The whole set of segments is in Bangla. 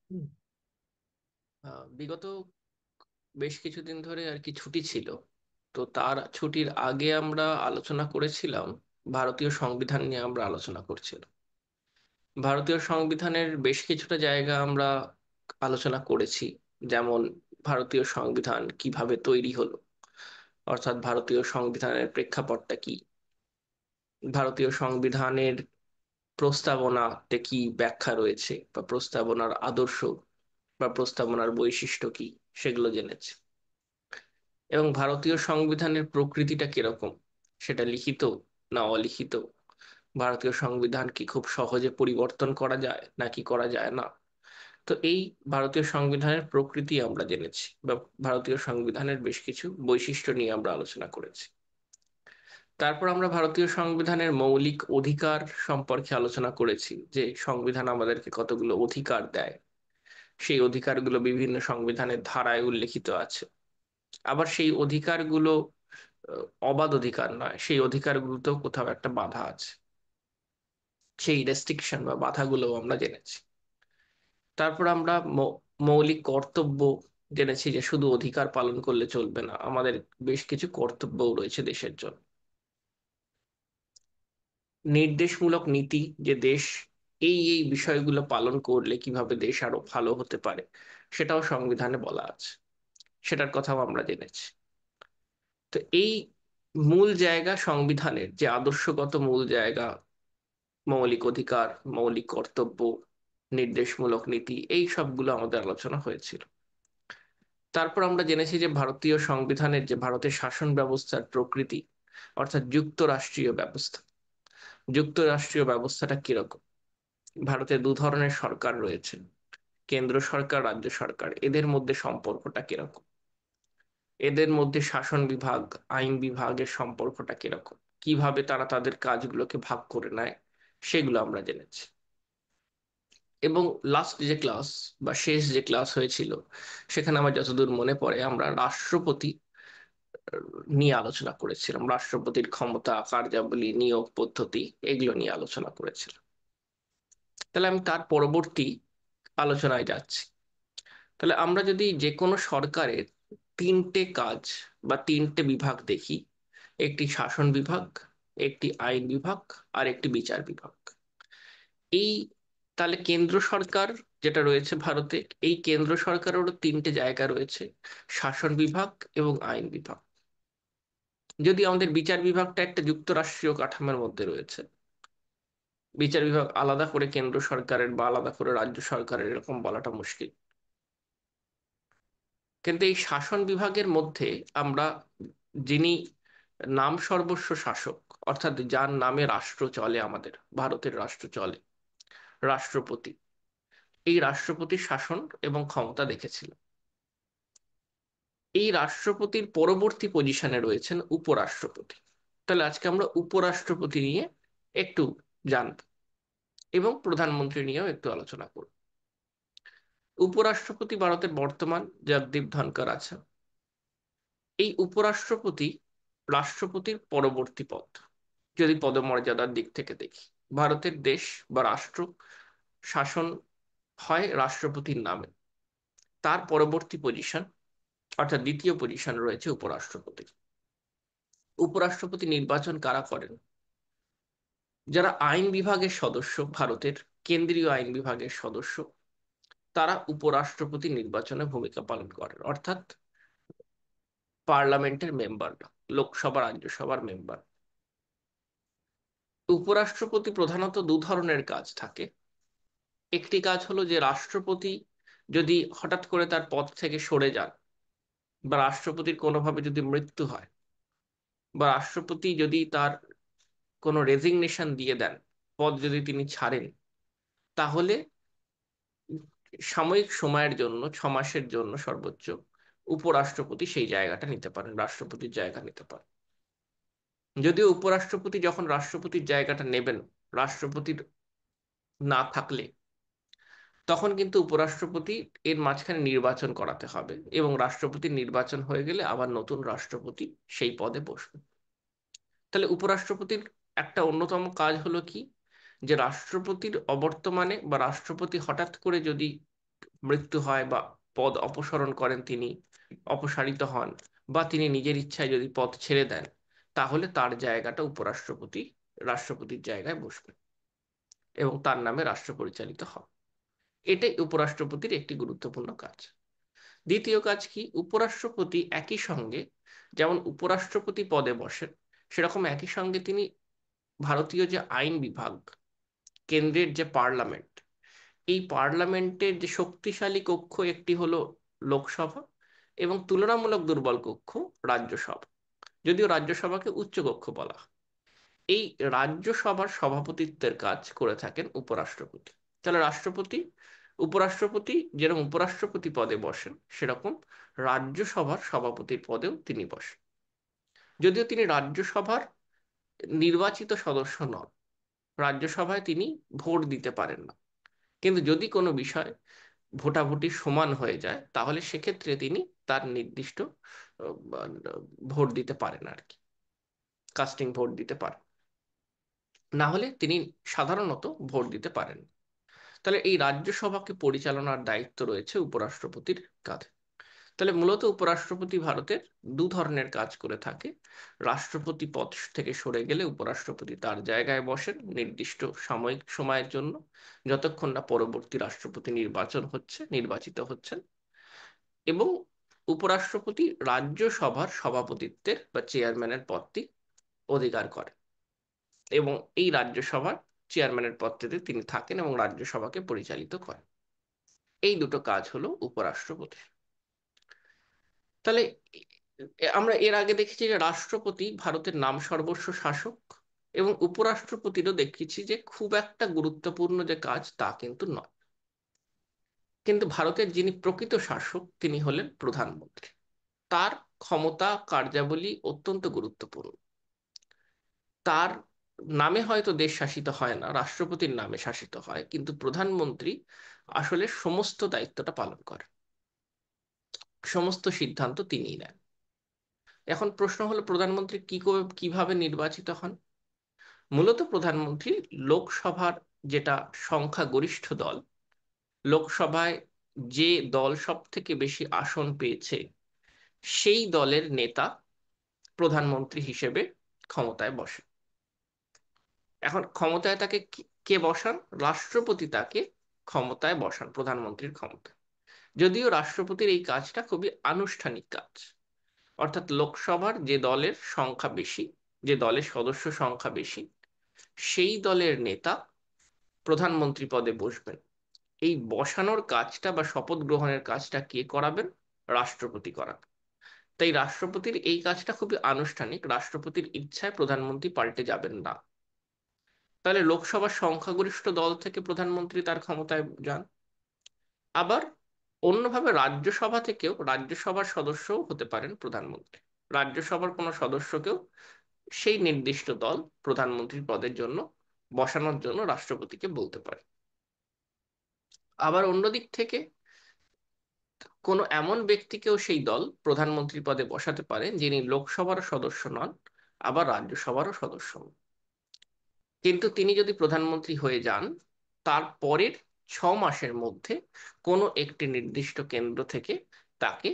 হুম। বিগত বেশ কিছুদিন ধরে আর কি ছুটি ছিল। তো তার ছুটির আগে আমরা আলোচনা করেছিলাম, ভারতীয় সংবিধান নিয়ে আমরা আলোচনা করছিলাম। ভারতীয় সংবিধানের বেশ কিছুটা জায়গা আমরা আলোচনা করেছি, যেমন ভারতীয় সংবিধান কিভাবে তৈরি হলো, অর্থাৎ ভারতীয় সংবিধানের প্রেক্ষাপটটা কি, ভারতীয় সংবিধানের প্রস্তাবনাতে কি ব্যাখ্যা রয়েছে, বা প্রস্তাবনার আদর্শ বা প্রস্তাবনার বৈশিষ্ট্য কি, সেগুলো জেনেছি। এবং ভারতীয় সংবিধানের প্রকৃতিটা কিরকম, সেটা লিখিত না অলিখিত, ভারতীয় সংবিধান কি খুব সহজে পরিবর্তন করা যায় নাকি করা যায় না। তো এই ভারতীয় সংবিধানের প্রকৃতি আমরা জেনেছি, বা ভারতীয় সংবিধানের বেশ কিছু বৈশিষ্ট্য নিয়ে আমরা আলোচনা করেছি। তারপর আমরা ভারতীয় সংবিধানের মৌলিক অধিকার সম্পর্কে আলোচনা করেছি, যে সংবিধান আমাদেরকে কতগুলো অধিকার দেয়। সেই অধিকারগুলো বিভিন্ন সংবিধানের ধারায় উল্লেখিত আছে। আবার সেই অধিকারগুলো অবাধ অধিকার নয়, সেই অধিকারগুলোতেও কোথাও একটা বাধা আছে। সেই রেস্ট্রিকশন বা বাধাগুলো আমরা জেনেছি। তারপর আমরা মৌলিক কর্তব্য জেনেছি, যে শুধু অধিকার পালন করলে চলবে না, আমাদের বেশ কিছু কর্তব্যও রয়েছে দেশের জন্য। নির্দেশমূলক নীতি, যে দেশ এই এই বিষয়গুলো পালন করলে কিভাবে দেশ আরো ভালো হতে পারে, সেটাও সংবিধানে বলা আছে, সেটার কথাও আমরা জেনেছি। তো এই মূল জায়গা সংবিধানের যে আদর্শগত মূল জায়গা, মৌলিক অধিকার, মৌলিক কর্তব্য, নির্দেশমূলক নীতি, এই সবগুলো আমাদের আলোচনা হয়েছিল। তারপর আমরা জেনেছি যে ভারতীয় সংবিধানের যে ভারতের শাসন ব্যবস্থার প্রকৃতি, অর্থাৎ যুক্তরাষ্ট্রীয় ব্যবস্থা। যুক্তরাষ্ট্রীয় ব্যবস্থাটা কিরকম? ভারতে দু ধরনের সরকার রয়েছে, কেন্দ্র সরকার, রাজ্য সরকার। এদের মধ্যে সম্পর্কটা কিরকম, এদের মধ্যে শাসন বিভাগ, আইন বিভাগের সম্পর্কটা কিরকম, কিভাবে তারা তাদের কাজগুলোকে ভাগ করে নেয়, সেগুলো আমরা জেনেছি। এবং লাস্ট যে ক্লাস, বা শেষ যে ক্লাস হয়েছিল, সেখানে আমার যতদূর মনে পড়ে আমরা রাষ্ট্রপতি নিয়ে আলোচনা করেছিলাম। রাষ্ট্রপতির ক্ষমতা, কার্যাবলী, নিয়োগ পদ্ধতি, এগুলো নিয়ে আলোচনা করেছিলাম। তাহলে আমি তার পরবর্তী আলোচনায় যাচ্ছি। তাহলে আমরা যদি যে কোনো সরকারের তিনটে কাজ বা তিনটে বিভাগ দেখি, একটি শাসন বিভাগ, একটি আইন বিভাগ, আর একটি বিচার বিভাগ। এই তাহলে কেন্দ্র সরকার যেটা রয়েছে ভারতে, এই কেন্দ্র সরকারেরও তিনটে জায়গা রয়েছে, শাসন বিভাগ এবং আইন বিভাগ। যদি আমাদের বিচার বিভাগটা একটা যুক্তরাষ্ট্রীয় কাঠামোর মধ্যে রয়েছে, বিচার বিভাগ আলাদা করে কেন্দ্র সরকারের বা আলাদা করে রাজ্য সরকারের এরকম বলাটা মুশকিল। কিন্তু এই শাসন বিভাগের মধ্যে আমরা, যিনি নাম সর্বস্ব শাসক, অর্থাৎ যার নামে রাষ্ট্র চলে, আমাদের ভারতের রাষ্ট্র চলে, রাষ্ট্রপতি, এই রাষ্ট্রপতির শাসন এবং ক্ষমতা দেখেছিল। এই রাষ্ট্রপতির পরবর্তী পজিশনে রয়েছেন উপরাষ্ট্রপতি। তাহলে আজকে আমরা উপরাষ্ট্রপতি নিয়ে একটু জানব, এবং প্রধানমন্ত্রী নিয়েও একটু আলোচনা করব। উপরাষ্ট্রপতি ভারতের বর্তমান জগদীপ ধনকর আছেন। এই উপরাষ্ট্রপতি রাষ্ট্রপতির পরবর্তী পদ, যদি পদমর্যাদার দিক থেকে দেখি। ভারতের দেশ বা রাষ্ট্র শাসন হয় রাষ্ট্রপতির নামে, তার পরবর্তী পজিশন, অর্থাৎ দ্বিতীয় পজিশন রয়েছে উপরাষ্ট্রপতির। উপরাষ্ট্রপতি নির্বাচন কারা করেন? যারা আইন বিভাগের সদস্য, ভারতের কেন্দ্রীয় আইন বিভাগের সদস্য, তারা উপরাষ্ট্রপতি নির্বাচনে ভূমিকা পালন করেন, অর্থাৎ পার্লামেন্টের মেম্বার, লোকসভা রাজ্যসভার মেম্বার। উপরাষ্ট্রপতি প্রধানত দু ধরনের কাজ থাকে। একটি কাজ হলো যে রাষ্ট্রপতি যদি হঠাৎ করে তার পদ থেকে সরে যান, বা রাষ্ট্রপতির কোনোভাবে যদি মৃত্যু হয়, বা রাষ্ট্রপতি যদি তার কোনো রেজিগনেশন দিয়ে দেন, পদ যদি তিনি ছাড়েন, তাহলে সাময়িক সময়ের জন্য, 6 মাসের জন্য সর্বোচ্চ, উপরাষ্ট্রপতি সেই জায়গাটা নিতে পারেন, রাষ্ট্রপতির জায়গা নিতে পারেন। যদিও উপরাষ্ট্রপতি যখন রাষ্ট্রপতির জায়গাটা নেবেন, রাষ্ট্রপতির না থাকলে, তখন কিন্তু উপরাষ্ট্রপতি এর মাঝখানে নির্বাচন করাতে হবে, এবং রাষ্ট্রপতির নির্বাচন হয়ে গেলে আবার নতুন রাষ্ট্রপতি সেই পদে বসবে। তাহলে উপরাষ্ট্রপতির একটা অন্যতম কাজ হলো কি, যে রাষ্ট্রপতির অবর্তমানে বা রাষ্ট্রপতি হঠাৎ করে যদি মৃত্যু হয় বা পদ অপসারণ করেন তিনি, অপসারিত হন, বা তিনি নিজের ইচ্ছায় যদি পদ ছেড়ে দেন, তাহলে তার জায়গাটা উপরাষ্ট্রপতি রাষ্ট্রপতির জায়গায় বসবেন এবং তার নামে রাষ্ট্র পরিচালিত হয়। এটাই উপরাষ্ট্রপতির একটি গুরুত্বপূর্ণ কাজ। দ্বিতীয় কাজ কি, উপরাষ্ট্রপতি একই সঙ্গে যেমন উপরাষ্ট্রপতি পদে বসেন, সেরকম একই সঙ্গে তিনি ভারতীয় যে আইন বিভাগ, কেন্দ্রের যে পার্লামেন্ট, এই পার্লামেন্টের যে শক্তিশালী কক্ষ একটি হলো লোকসভা, এবং তুলনামূলক দুর্বল কক্ষ রাজ্যসভা, যদিও রাজ্যসভাকে উচ্চ কক্ষ বলা হয়। এই রাজ্যসভার সভাপতিত্বের কাজ করে থাকেন উপরাষ্ট্রপতি। তাহলে উপরাষ্ট্রপতি যেরকম উপরাষ্ট্রপতি পদে বসেন, সেরকম রাজ্যসভার সভাপতির পদেও তিনি বসেন। যদিও তিনি রাজ্যসভার নির্বাচিত সদস্য নন, রাজ্যসভায় তিনি ভোট দিতে পারেন না, কিন্তু যদি কোনো বিষয় ভোটাভুটি সমান হয়ে যায়, তাহলে সেক্ষেত্রে তিনি তার নির্দিষ্ট ভোট দিতে পারেন আর কি, কাস্টিং ভোট দিতে পারেন, না হলে তিনি সাধারণত ভোট দিতে পারেন। তাহলে এই রাজ্যসভাকে পরিচালনার দায়িত্ব রয়েছে উপরাষ্ট্রপতির কাঁধে। তাহলে মূলত উপরাষ্ট্রপতি ভারতের দু ধরনের কাজ করে থাকে। রাষ্ট্রপতি পদ থেকে সরে গেলে উপরাষ্ট্রপতি তার জায়গায় বসেন নির্দিষ্ট সাময়িক সময়ের জন্য, যতক্ষণ না পরবর্তী রাষ্ট্রপতি নির্বাচিত হচ্ছেন, এবং উপরাষ্ট্রপতি রাজ্যসভার সভাপতিত্বের বা চেয়ারম্যানের পদটি অধিকার করেন, এবং এই রাজ্যসভার চেয়ারম্যানের পদটিতে তিনি থাকেন এবং রাজ্যসভাকে পরিচালিত করেন। এই দুটো কাজ হলো উপরাষ্ট্রপতি। তাহলে আমরা এর আগে দেখেছি যে রাষ্ট্রপতি ভারতের নাম সর্বস্ব শাসক, এবং উপরাষ্ট্রপতিরও দেখেছি যে খুব একটা গুরুত্বপূর্ণ যে কাজ তা কিন্তু নয়। কিন্তু ভারতের যিনি প্রকৃত শাসক তিনি হলেন প্রধানমন্ত্রী। তার ক্ষমতা কার্যাবলী অত্যন্ত গুরুত্বপূর্ণ। তার নামে হয়তো দেশ শাসিত হয় না, রাষ্ট্রপতির নামে শাসিত হয়, কিন্তু প্রধানমন্ত্রী আসলে সমস্ত দায়িত্বটা পালন করে, সমস্ত সিদ্ধান্ত তিনিই নেন। এখন প্রশ্ন হলো প্রধানমন্ত্রী কিভাবে নির্বাচিত হন। মূলত প্রধানমন্ত্রী লোকসভার যেটা সংখ্যাগরিষ্ঠ দল, লোকসভায় যে দল সব থেকে বেশি আসন পেয়েছে, সেই দলের নেতা প্রধানমন্ত্রী হিসেবে ক্ষমতায় বসে। এখন ক্ষমতায় তাকে কে বসান? রাষ্ট্রপতি তাকে ক্ষমতায় বসান, প্রধানমন্ত্রীর ক্ষমতায়। যদিও রাষ্ট্রপতির এই কাজটা খুবই আনুষ্ঠানিক কাজ, অর্থাৎ লোকসভার যে দলের সংখ্যা বেশি, যে দলের সদস্য সংখ্যা বেশি, সেই দলের নেতা প্রধানমন্ত্রী পদে বসবেন। এই বসানোর কাজটা বা শপথ গ্রহণের কাজটা কে করাবেন? রাষ্ট্রপতি করাবেন। তাই রাষ্ট্রপতির এই কাজটা খুবই আনুষ্ঠানিক, রাষ্ট্রপতির ইচ্ছায় প্রধানমন্ত্রী পাল্টে যাবেন না। তাহলে লোকসভার সংখ্যাগরিষ্ঠ দল থেকে প্রধানমন্ত্রী তার ক্ষমতায় যান। আবার অন্যভাবে রাজ্যসভার সদস্যও হতে পারেন প্রধানমন্ত্রী। রাজ্যসভার কোনো সদস্যকেও সেই নির্দিষ্ট দল প্রধানমন্ত্রীর পদের জন্য বসানোর জন্য রাষ্ট্রপতিকে বলতে পারে। আবার অন্য দিক থেকে কোনো এমন ব্যক্তিকেও সেই দল প্রধানমন্ত্রী পদে বসাতে পারেন যিনি লোকসভার সদস্য নন, আবার রাজ্যসভারও সদস্য নন, কিন্তু তিনি যদি প্রধানমন্ত্রী হয়ে যান, তার পরের 6 মাসের মধ্যে কোনো একটি নির্দিষ্ট কেন্দ্র থেকে তাকে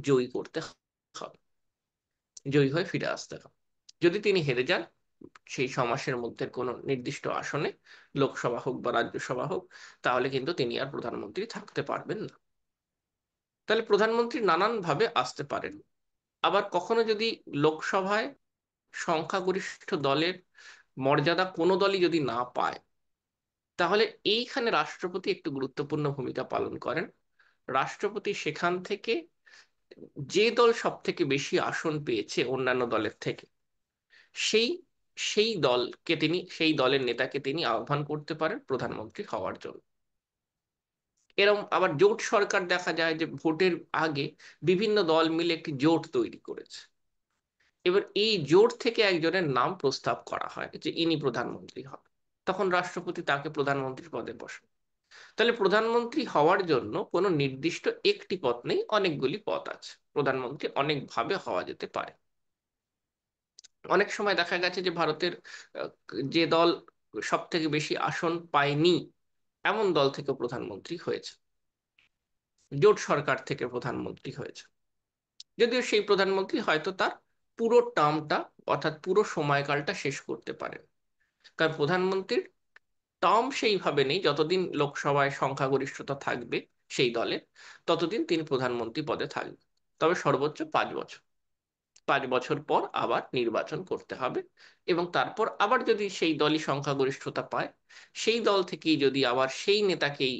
জয়ী করতে হবে, জয়ী হয়ে ফিরে আসতে হবে। যদি তিনি হেরে যান সেই 6 মাসের মধ্যে কোনো নির্দিষ্ট আসনে, লোকসভা হোক বা রাজ্যসভা হোক, তাহলে কিন্তু তিনি আর প্রধানমন্ত্রী থাকতে পারবেন না। তাহলে প্রধানমন্ত্রী নানান ভাবে আসতে পারেন। আবার কখনো যদি লোকসভায় সংখ্যাগরিষ্ঠ দলের মর্যাদা কোনো দলই যদি না পায়, তাহলে এইখানে রাষ্ট্রপতি একটু গুরুত্বপূর্ণ ভূমিকা পালন করেন। রাষ্ট্রপতি সেখান থেকে যে দল সব থেকে বেশি আসন পেয়েছে অন্যান্য দলের থেকে, সেই সেই দলের নেতাকে তিনি আহ্বান করতে পারেন প্রধানমন্ত্রী হওয়ার জন্য। এরকম আবার জোট সরকার দেখা যায় যে ভোটের আগে বিভিন্ন দল মিলে একটি জোট তৈরি করেছে। এবার এই জোট থেকে একজনের নাম প্রস্তাব করা হয় যে ইনি প্রধানমন্ত্রী হন, তখন রাষ্ট্রপতি তাকে প্রধানমন্ত্রীর পদে বসান। তাহলে প্রধানমন্ত্রী হওয়ার জন্য কোনো নির্দিষ্ট একটি পথ নেই, অনেকগুলি পথ আছে, প্রধানমন্ত্রী অনেকভাবে হওয়া যেতে পারে। অনেক সময় দেখা গেছে যে ভারতের আহ, যে দল সব থেকে বেশি আসন পায়নি, এমন দল থেকে প্রধানমন্ত্রী হয়েছে। জোট সরকার থেকে প্রধানমন্ত্রী হয়েছে, যদিও সেই প্রধানমন্ত্রী হয়তো তার পুরো টার্মটা অর্থাৎ পুরো সময়কালটা শেষ করতে পারেন। কারণ প্রধানমন্ত্রীর টার্ম সেইভাবে নেই, যতদিন লোকসভায় সংখ্যাগরিষ্ঠতা থাকবে সেই দলের, ততদিন তিনি প্রধানমন্ত্রী পদে থাকবেন। তবে সর্বোচ্চ 5 বছর, 5 বছর পর আবার নির্বাচন করতে হবে, এবং তারপর আবার যদি সেই দলই সংখ্যাগরিষ্ঠতা পায়, সেই দল থেকেই যদি আবার সেই নেতাকেই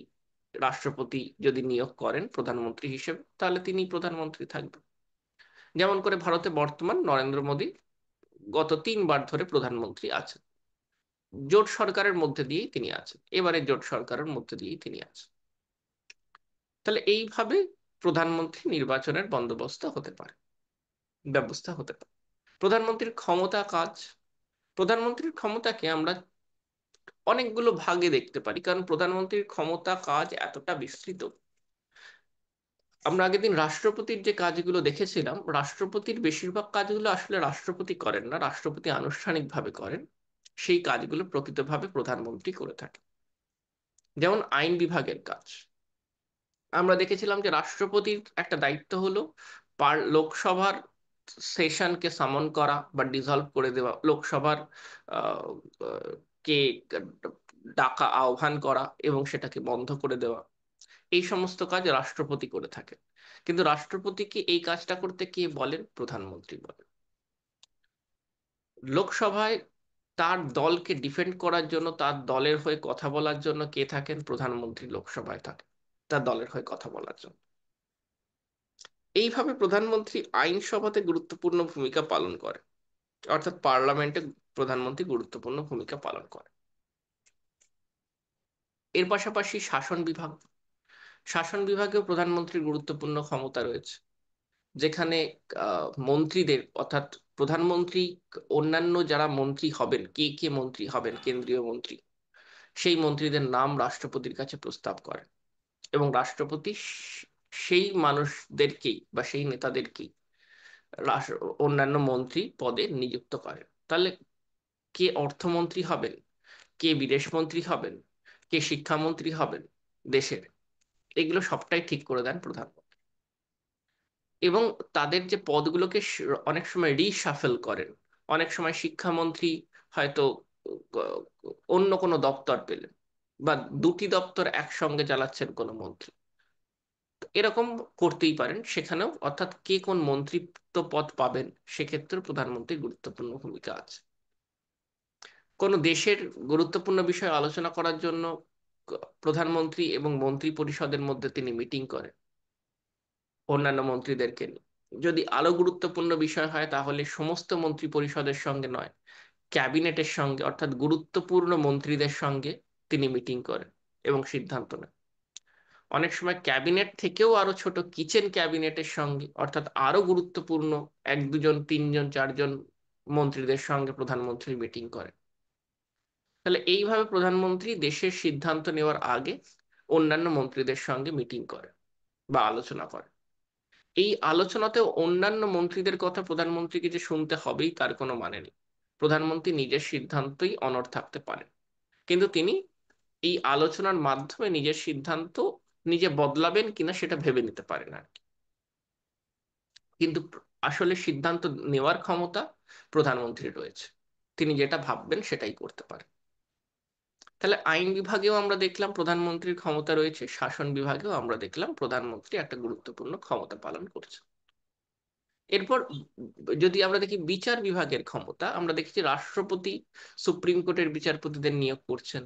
রাষ্ট্রপতি যদি নিয়োগ করেন প্রধানমন্ত্রী হিসেবে, তাহলে তিনি প্রধানমন্ত্রী থাকবেন। যেমন করে ভারতে বর্তমান নরেন্দ্র মোদী গত 3বার ধরে প্রধানমন্ত্রী আছেন, জোট সরকারের মধ্যে দিয়েই তিনি আছেন, এবারে জোট সরকারের মধ্যে দিয়েই তিনি আছেন। তাহলে এইভাবে প্রধানমন্ত্রী নির্বাচনের বন্দোবস্ত হতে পারে, ব্যবস্থা হতে পারে। প্রধানমন্ত্রীর ক্ষমতা কাজ, প্রধানমন্ত্রীর ক্ষমতাকে আমরা অনেকগুলো ভাগে দেখতে পারি, কারণ প্রধানমন্ত্রীর ক্ষমতা কাজ এতটা বিস্তৃত। আমরা আগের দিন রাষ্ট্রপতির যে কাজগুলো দেখেছিলাম, রাষ্ট্রপতির বেশিরভাগ কাজগুলো আসলে রাষ্ট্রপতি করেন না, রাষ্ট্রপতি আনুষ্ঠানিকভাবে করেন। সেই কাজগুলো প্রকৃতভাবে প্রধানমন্ত্রী করে থাকে। যেমন আইন বিভাগের কাজ, আমরা দেখেছিলাম যে রাষ্ট্রপতির একটা দায়িত্ব হলো লোকসভার সেশনকে সামন করা বা ডিসলভ করে দেওয়া, লোকসভার আহ, আহ, কে ডাকা আহ্বান করা এবং সেটাকে বন্ধ করে দেওয়া। এই সমস্ত কাজ রাষ্ট্রপতি করে থাকেন। কিন্তু রাষ্ট্রপতিকে এই কাজটা করতে কে বলেন? প্রধানমন্ত্রী বলেন। লোকসভায় তার দলকে ডিফেন্ড করার জন্য, তার দলের হয়ে কথা বলার জন্য কে থাকেন? প্রধানমন্ত্রী লোকসভায় থাকেন তার দলের হয়ে কথা বলার জন্য। এইভাবে প্রধানমন্ত্রী আইনসভাতে গুরুত্বপূর্ণ ভূমিকা পালন করে, অর্থাৎ পার্লামেন্টে প্রধানমন্ত্রী গুরুত্বপূর্ণ ভূমিকা পালন করে। এর পাশাপাশি শাসন বিভাগ, শাসন বিভাগেও প্রধানমন্ত্রীর গুরুত্বপূর্ণ ক্ষমতা রয়েছে, যেখানে মন্ত্রীদের অর্থাৎ প্রধানমন্ত্রী অন্যান্য যারা মন্ত্রী হবেন, কে কে মন্ত্রী হবেন, কেন্দ্রীয় মন্ত্রী, সেই মন্ত্রীদের নাম রাষ্ট্রপতির কাছে প্রস্তাব করেন, এবং রাষ্ট্রপতি সেই মানুষদেরকেই বা সেই নেতাদেরকেই অন্যান্য মন্ত্রী পদে নিযুক্ত করেন। তাহলে কে অর্থমন্ত্রী হবেন, কে বিদেশমন্ত্রী হবেন, কে শিক্ষামন্ত্রী হবেন দেশের, এগুলো সবটাই ঠিক করে দেন প্রধানমন্ত্রী। এবং তাদের যে পদগুলোকে অনেক সময় রিশাফেল করেন। অনেক সময় শিক্ষামন্ত্রী হয়তো আহ, অন্য কোনো দপ্তর পেলেন, বা দুটি দপ্তর একসঙ্গে চালাচ্ছেন কোনো মন্ত্রী, এরকম করতেই পারেন সেখানেও, অর্থাৎ কে কোন মন্ত্রিত্ব পদ পাবেন সেক্ষেত্রে প্রধানমন্ত্রীর গুরুত্বপূর্ণ ভূমিকা আছে। কোনো দেশের গুরুত্বপূর্ণ বিষয় আলোচনা করার জন্য প্রধানমন্ত্রী এবং মন্ত্রী পরিষদের মধ্যে তিনি মিটিং করেন অন্যান্য মন্ত্রীদেরকে নিয়ে। যদি আরো গুরুত্বপূর্ণ বিষয় হয় তাহলে সমস্ত মন্ত্রী পরিষদের সঙ্গে নয়, ক্যাবিনেটের সঙ্গে অর্থাৎ গুরুত্বপূর্ণ মন্ত্রীদের সঙ্গে তিনি মিটিং করেন এবং সিদ্ধান্ত নেন। অনেক সময় ক্যাবিনেট থেকেও আরো ছোট কিচেন ক্যাবিনেটের সঙ্গে, অর্থাৎ আরো গুরুত্বপূর্ণ 1 2 জন 3 জন 4 জন মন্ত্রীদের সঙ্গে প্রধানমন্ত্রী মিটিং করেন। তাহলে এইভাবে প্রধানমন্ত্রী দেশের সিদ্ধান্ত নেওয়ার আগে অন্যান্য মন্ত্রীদের সঙ্গে মিটিং করে বা আলোচনা করে। এই আলোচনাতেও অন্যান্য মন্ত্রীদের কথা প্রধানমন্ত্রীকে যে শুনতে হবেই তার কোনো মানে নেই। প্রধানমন্ত্রী নিজের সিদ্ধান্তই অনড় থাকতে পারেন, কিন্তু তিনি এই আলোচনার মাধ্যমে নিজের সিদ্ধান্ত নিজে বদলাবেন কিনা সেটা ভেবে নিতে পারেন আর কি। কিন্তু আসলে সিদ্ধান্ত নেওয়ার ক্ষমতা প্রধানমন্ত্রীর রয়েছে, তিনি যেটা ভাববেন সেটাই করতে পারেন। তাহলে আইন বিভাগেও আমরা দেখলাম প্রধানমন্ত্রীর ক্ষমতা রয়েছে, শাসন বিভাগেও আমরা দেখলাম প্রধানমন্ত্রী একটা গুরুত্বপূর্ণ ক্ষমতা পালন করছে। এরপর যদি আমরা দেখি বিচার বিভাগের ক্ষমতা, আমরা দেখছি রাষ্ট্রপতি সুপ্রিম কোর্টের বিচারপতিদের নিয়োগ করছেন,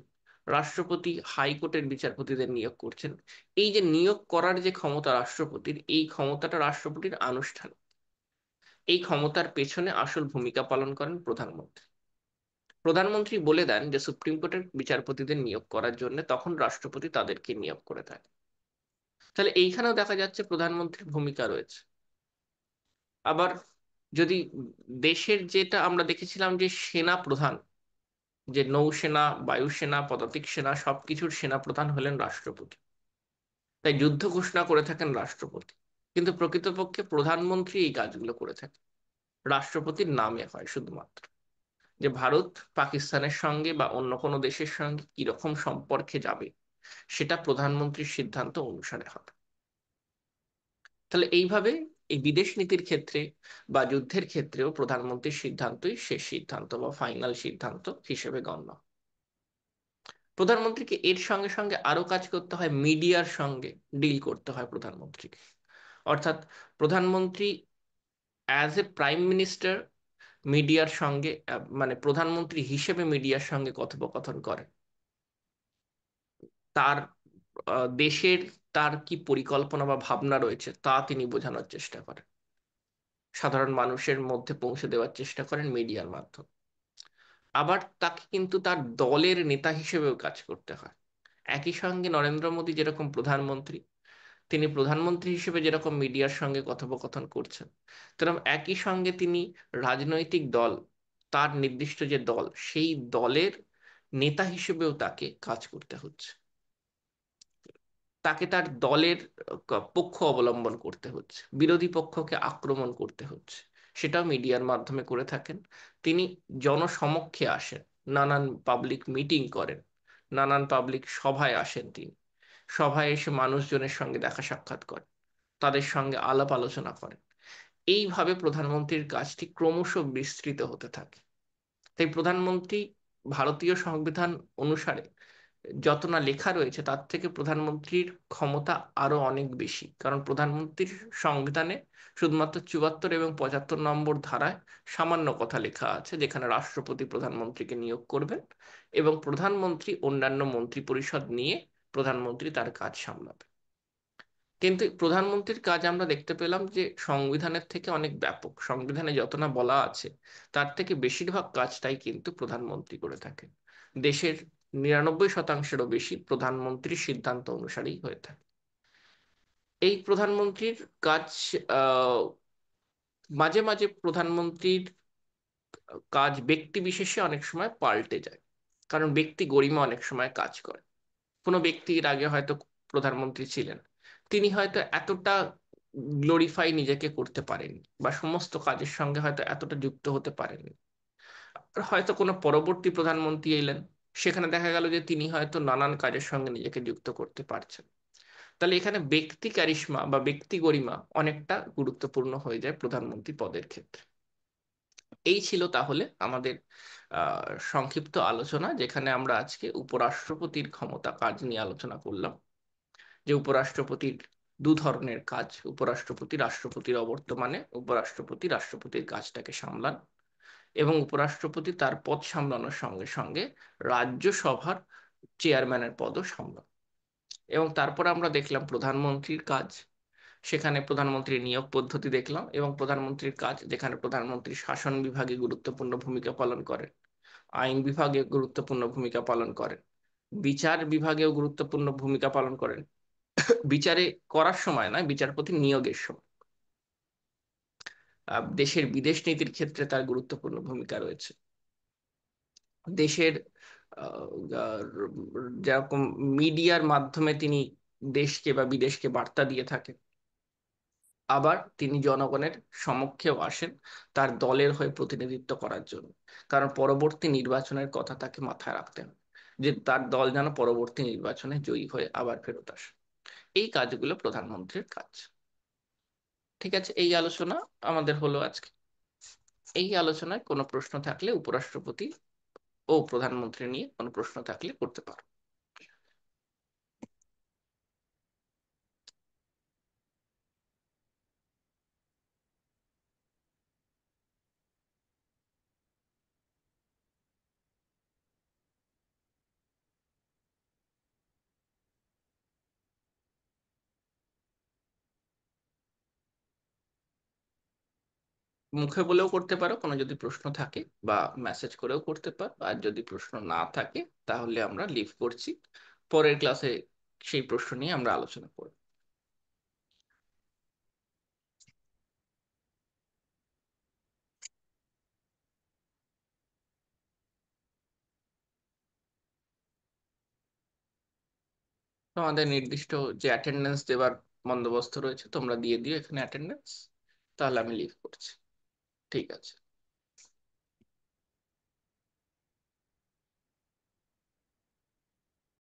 রাষ্ট্রপতি হাইকোর্টের বিচারপতিদের নিয়োগ করছেন। এই যে নিয়োগ করার যে ক্ষমতা রাষ্ট্রপতির, এই ক্ষমতাটা রাষ্ট্রপতির আনুষ্ঠানিক। এই ক্ষমতার পেছনে আসল ভূমিকা পালন করেন প্রধানমন্ত্রী। প্রধানমন্ত্রী বলে দেন যে সুপ্রিম কোর্টের বিচারপতিদের নিয়োগ করার জন্য, তখন রাষ্ট্রপতি তাদেরকে নিয়োগ করে থাকে। তাহলে এইখানেও দেখা যাচ্ছে প্রধানমন্ত্রীর ভূমিকা রয়েছে। আবার যদি দেশের যেটা আমরা দেখেছিলাম যে সেনা প্রধান, যে নৌসেনা, বায়ুসেনা, পদাতিক সেনা সবকিছুর সেনা প্রধান হলেন রাষ্ট্রপতি, তাই যুদ্ধ ঘোষণা করে থাকেন রাষ্ট্রপতি। কিন্তু প্রকৃতপক্ষে প্রধানমন্ত্রী এই কাজগুলো করে থাকে, রাষ্ট্রপতির নামে হয় শুধুমাত্র। যে ভারত পাকিস্তানের সঙ্গে বা অন্য কোনো দেশের সঙ্গে কিরকম সম্পর্কে যাবে, সেটা প্রধানমন্ত্রীর সিদ্ধান্ত অনুসারে হবে। তাহলে এইভাবে এই বিদেশ নীতির ক্ষেত্রে বা যুদ্ধের ক্ষেত্রেও প্রধানমন্ত্রীর সিদ্ধান্তই শেষ সিদ্ধান্ত বা ফাইনাল সিদ্ধান্ত হিসেবে গণ্য। প্রধানমন্ত্রীকে এর সঙ্গে সঙ্গে আরো কাজ করতে হয়, মিডিয়ার সঙ্গে ডিল করতে হয় প্রধানমন্ত্রীকে। অর্থাৎ প্রধানমন্ত্রী অ্যাজ এ প্রাইম মিনিস্টার মিডিয়ার সঙ্গে মানে প্রধানমন্ত্রী হিসেবে মিডিয়ার সঙ্গে কথোপকথন করেন। তার দেশের তার কি পরিকল্পনা বা ভাবনা রয়েছে তা তিনি বোঝানোর চেষ্টা করেন, সাধারণ মানুষের মধ্যে পৌঁছে দেওয়ার চেষ্টা করেন মিডিয়ার মাধ্যমে। আবার তাকে কিন্তু তার দলের নেতা হিসেবেও কাজ করতে হয়। একই সঙ্গে নরেন্দ্র মোদী যেরকম প্রধানমন্ত্রী, তিনি প্রধানমন্ত্রী হিসেবে যেরকম মিডিয়ার সঙ্গে কথোপকথন করছেন, তেরকম একই সঙ্গে তিনি রাজনৈতিক দল, তার নির্দিষ্ট যে দল, সেই দলের নেতা হিসেবেও তাকে কাজ করতে হচ্ছে। তাকে তার দলের পক্ষ অবলম্বন করতে হচ্ছে, বিরোধী পক্ষকে আক্রমণ করতে হচ্ছে, সেটাও মিডিয়ার মাধ্যমে করে থাকেন। তিনি জনসমক্ষে আসেন, নানান পাবলিক মিটিং করেন, নানান পাবলিক সভায় আসেন তিনি, সভায় এসে মানুষজনের সঙ্গে দেখা সাক্ষাৎ করেন, তাদের সঙ্গে আলাপ আলোচনা করেন। এইভাবে প্রধানমন্ত্রীর কাজটি ক্রমশ বিস্তৃত হতে থাকে। তাই প্রধানমন্ত্রী ভারতীয় সংবিধান অনুসারে যত না লেখা রয়েছে তার থেকে প্রধানমন্ত্রীর ক্ষমতা আরো অনেক বেশি, কারণ প্রধানমন্ত্রীর সংবিধানে শুধুমাত্র 74 এবং 75 নম্বর ধারায় সামান্য কথা লেখা আছে, যেখানে রাষ্ট্রপতি প্রধানমন্ত্রীকে নিয়োগ করবেন এবং প্রধানমন্ত্রী অন্যান্য মন্ত্রী পরিষদ নিয়ে প্রধানমন্ত্রী তার কাজ সামলাবে। কিন্তু প্রধানমন্ত্রীর কাজ আমরা দেখতে পেলাম যে সংবিধানের থেকে অনেক ব্যাপক। সংবিধানে যত না বলা আছে তার থেকে বেশিরভাগ কাজটাই কিন্তু প্রধানমন্ত্রী করে থাকেন। দেশের 99%-এরও বেশি প্রধানমন্ত্রীর সিদ্ধান্ত অনুসারেই হয়ে থাকে। এই প্রধানমন্ত্রীর কাজ আহ, মাঝে মাঝে প্রধানমন্ত্রীর কাজ ব্যক্তি বিশেষে অনেক সময় পাল্টে যায়, কারণ ব্যক্তি গরিমা অনেক সময় কাজ করে। কোনো ব্যক্তি এর আগে হয়তো প্রধানমন্ত্রী ছিলেন, তিনি হয়তো এতটা গ্লোরিফাই নিজেকে করতে পারেননি বা সমস্ত কাজের সঙ্গে হয়তো এতটা যুক্ত হতে পারেননি। আর হয়তো কোনো পরবর্তী প্রধানমন্ত্রী এলেন, সেখানে দেখা গেল যে তিনি হয়তো নানান কাজের সঙ্গে নিজেকে যুক্ত করতে পারছেন। তাহলে এখানে ব্যক্তি ক্যারিশমা বা ব্যক্তি গরিমা অনেকটা গুরুত্বপূর্ণ হয়ে যায় প্রধানমন্ত্রী পদের ক্ষেত্রে। এই ছিল তাহলে আমাদের সংক্ষিপ্ত আলোচনা, যেখানে আমরা আজকে উপরাষ্ট্রপতির ক্ষমতা কাজ নিয়ে আলোচনা করলাম। যে উপরাষ্ট্রপতির দু ধরনের কাজ, উপরাষ্ট্রপতি রাষ্ট্রপতির অবর্তমানে উপরাষ্ট্রপতি রাষ্ট্রপতির কাজটাকে সামলান, এবং উপরাষ্ট্রপতি তার পদ সামলানোর সঙ্গে সঙ্গে রাজ্যসভার চেয়ারম্যানের পদও সামলান। এবং তারপর আমরা দেখলাম প্রধানমন্ত্রীর কাজ, সেখানে প্রধানমন্ত্রীর নিয়োগ পদ্ধতি দেখলাম, এবং প্রধানমন্ত্রীর কাজ যেখানে প্রধানমন্ত্রী শাসন বিভাগে গুরুত্বপূর্ণ ভূমিকা পালন করেন, আইন বিভাগে গুরুত্বপূর্ণ ভূমিকা পালন করেন, বিচার বিভাগেও গুরুত্বপূর্ণ ভূমিকা পালন করেন। বিচারে করার সময় নয়, বিচারপতি নিয়োগের সময়। দেশের বিদেশ নীতির ক্ষেত্রে তার গুরুত্বপূর্ণ ভূমিকা রয়েছে। দেশের আহ, আহ, যেরকম মিডিয়ার মাধ্যমে তিনি দেশকে বা বিদেশকে বার্তা দিয়ে থাকেন, আবার তিনি জনগণের সমক্ষেও আসেন তার দলের হয়ে প্রতিনিধিত্ব করার জন্য, কারণ পরবর্তী নির্বাচনের কথা তাকে মাথায় রাখতে হবে, যে তার দল যেন পরবর্তী নির্বাচনে জয়ী হয়ে আবার ফেরত আসে। এই কাজগুলো প্রধানমন্ত্রীর কাজ। ঠিক আছে, এই আলোচনা আমাদের হলো আজকে। এই আলোচনায় কোনো প্রশ্ন থাকলে উপরাষ্ট্রপতি ও প্রধানমন্ত্রী নিয়ে কোনো প্রশ্ন থাকলে করতে পারো। মুখে বলেও করতে পারো কোনো যদি প্রশ্ন থাকে, বা মেসেজ করেও করতে পারো। আর যদি প্রশ্ন না থাকে তাহলে আমরা লিভ করছি, পরের ক্লাসে সেই প্রশ্ন নিয়ে আমরা আলোচনা করব। তোমাদের নির্দিষ্ট যে অ্যাটেন্ডেন্স দেওয়ার বন্দোবস্ত রয়েছে তোমরা দিয়ে দিও এখানে অ্যাটেন্ডেন্স, তাহলে আমি লিভ করছি। ঠিক আছে।